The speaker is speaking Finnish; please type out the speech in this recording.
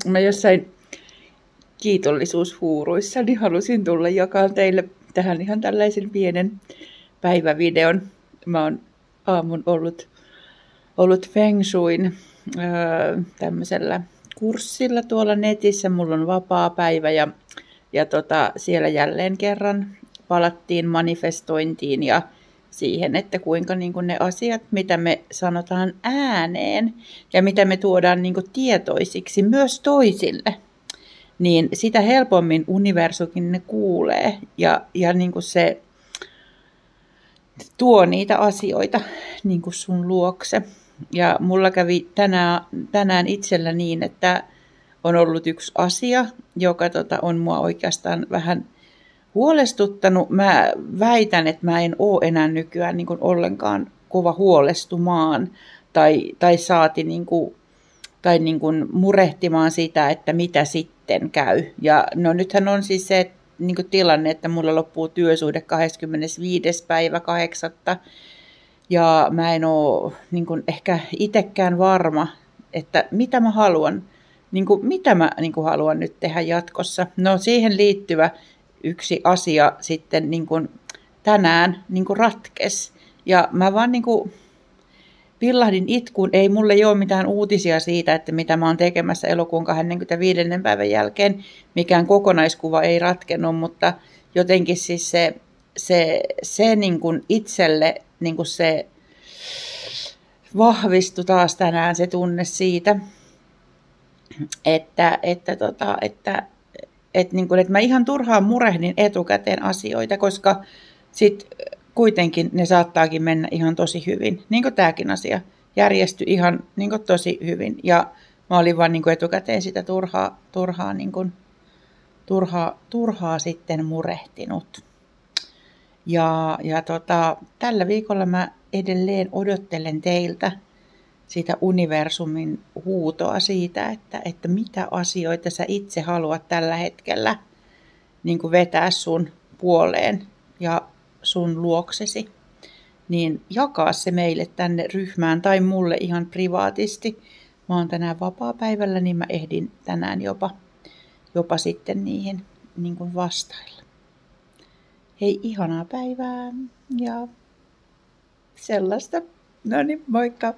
Mä jossain kiitollisuushuuruissa niin halusin tulla jakaa teille tähän ihan tällaisen pienen päivävideon. Mä oon aamun ollut Feng Shuin tämmöisellä kurssilla tuolla netissä. Mulla on vapaa päivä ja siellä jälleen kerran palattiin manifestointiin ja siihen, että kuinka niin kuin ne asiat, mitä me sanotaan ääneen ja mitä me tuodaan niin kuin tietoisiksi myös toisille, niin sitä helpommin universumin ne kuulee ja niin kuin se tuo niitä asioita niin kuin sun luokse. Ja mulla kävi tänään itsellä niin, että on ollut yksi asia, joka on mua oikeastaan vähän huolestuttanut. Mä väitän, että mä en ole enää nykyään niin kuin ollenkaan kova huolestumaan tai saati niin kuin murehtimaan sitä, että mitä sitten käy. Ja no nythän on siis se niin kuin tilanne, että mulla loppuu työsuhde 25. päivä 8. Ja mä en ole niin kuin ehkä itsekään varma, että mitä mä haluan, mitä mä haluan nyt tehdä jatkossa. No siihen liittyvä yksi asia sitten niin kuin tänään niin kuin ratkesi. Ja mä vaan niin kuin pillahdin itkuun. Ei mulle ole mitään uutisia siitä, että mitä mä oon tekemässä elokuun 25. päivän jälkeen. Mikään kokonaiskuva ei ratkennut, mutta jotenkin siis se niin kuin itselle niin kuin se vahvistui taas tänään se tunne siitä, että mä ihan turhaan murehdin etukäteen asioita, koska sit kuitenkin ne saattaakin mennä ihan tosi hyvin. Niin kuin tämäkin asia järjestyi ihan niin kuin tosi hyvin. Ja mä olin vaan niin kuin etukäteen sitä turhaa sitten murehtinut. Ja tällä viikolla mä edelleen odottelen teiltä sitä universumin huutoa siitä, että mitä asioita sä itse haluat tällä hetkellä niin kuin vetää sun puoleen ja sun luoksesi, niin jakaa se meille tänne ryhmään tai mulle ihan privaatisti. Mä oon tänään vapaapäivällä, niin mä ehdin tänään jopa sitten niihin niin kuin vastailla. Hei, ihanaa päivää ja sellaista. No niin, moikka!